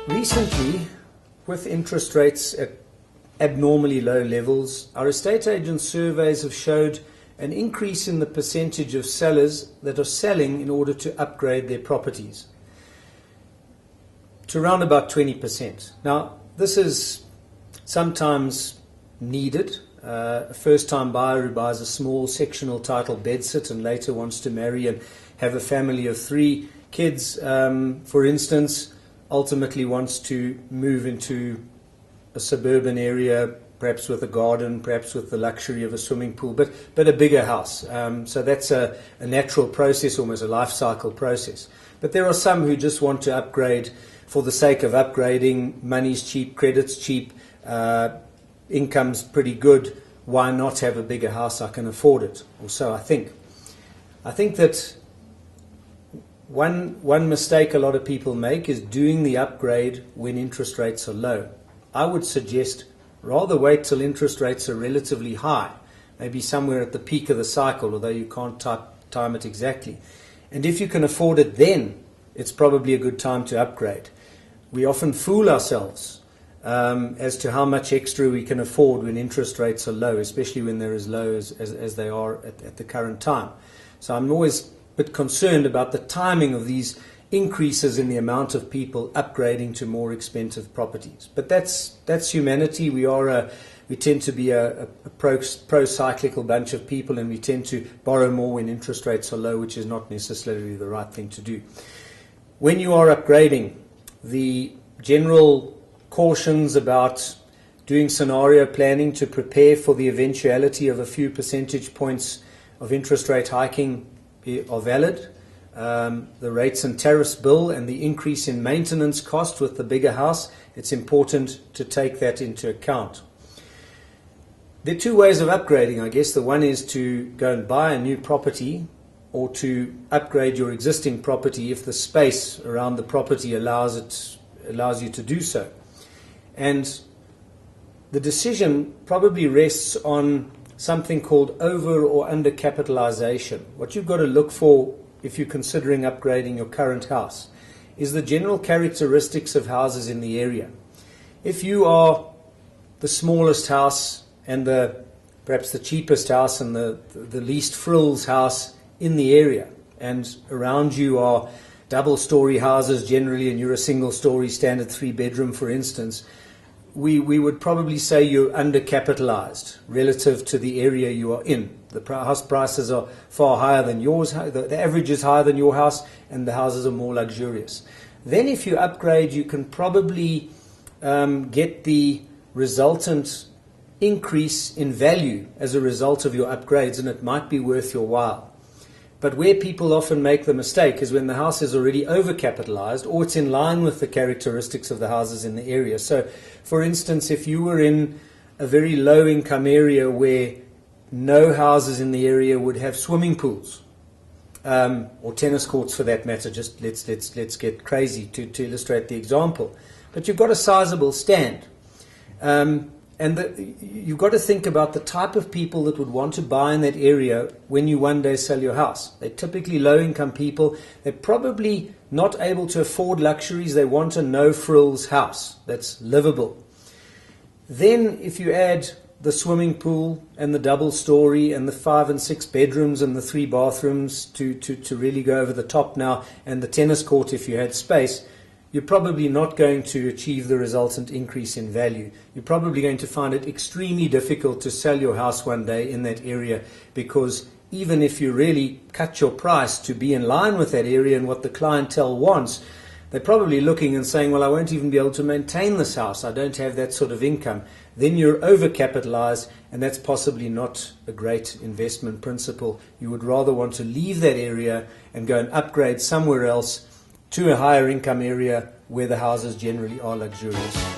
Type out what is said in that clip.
Recently, with interest rates at abnormally low levels, our estate agent surveys have showed an increase in the percentage of sellers that are selling in order to upgrade their properties to around about 20%. Now, this is sometimes needed. A first-time buyer who buys a small sectional title bedsit and later wants to marry and have a family of 3 kids, for instance, ultimately wants to move into a suburban area, perhaps with a garden, perhaps with the luxury of a swimming pool, but a bigger house. So that's a natural process, almost a life cycle process. But there are some who just want to upgrade for the sake of upgrading. Money's cheap, credit's cheap, income's pretty good. Why not have a bigger house? I can afford it, or so I think. I think that one mistake a lot of people make is doing the upgrade when interest rates are low. I would suggest rather wait till interest rates are relatively high, maybe somewhere at the peak of the cycle, although you can't time it exactly. And if you can afford it then, it's probably a good time to upgrade. We often fool ourselves as to how much extra we can afford when interest rates are low, especially when they're as low as they are at the current time. So I'm always a bit concerned about the timing of these increases in the amount of people upgrading to more expensive properties. But that's humanity. We tend to be a pro-cyclical bunch of people, and we tend to borrow more when interest rates are low, which is not necessarily the right thing to do. When you are upgrading, the general cautions about doing scenario planning to prepare for the eventuality of a few percentage points of interest rate hiking are valid. The rates and tariffs bill and the increase in maintenance cost with the bigger house, it's important to take that into account. There are 2 ways of upgrading, I guess. The one is to go and buy a new property, or to upgrade your existing property if the space around the property allows you to do so. And the decision probably rests on something called over or under capitalization. What you've got to look for if you're considering upgrading your current house is the general characteristics of houses in the area. If you are the smallest house and perhaps the cheapest house and the least frills house in the area, and around you are double-story houses generally, and you're a single-story standard 3-bedroom, for instance, we would probably say you're undercapitalized relative to the area you are in. The house prices are far higher than yours. The average is higher than your house, and the houses are more luxurious. Then if you upgrade, you can probably get the resultant increase in value as a result of your upgrades, and it might be worth your while. But where people often make the mistake is when the house is already overcapitalized, or it's in line with the characteristics of the houses in the area. So, for instance, if you were in a very low-income area where no houses in the area would have swimming pools, or tennis courts for that matter, just let's get crazy to illustrate the example. But you've got a sizable stand. And you've got to think about the type of people that would want to buy in that area when you one day sell your house. They're typically low-income people. They're probably not able to afford luxuries. They want a no-frills house that's livable. Then if you add the swimming pool and the double-story and the 5 and 6 bedrooms and the 3 bathrooms to really go over the top now, and the tennis court if you had space, you're probably not going to achieve the resultant increase in value. You're probably going to find it extremely difficult to sell your house one day in that area, because even if you really cut your price to be in line with that area and what the clientele wants, they're probably looking and saying, well, I won't even be able to maintain this house. I don't have that sort of income. Then you're overcapitalized, and that's possibly not a great investment principle. You would rather want to leave that area and go and upgrade somewhere else to a higher income area where the houses generally are luxurious.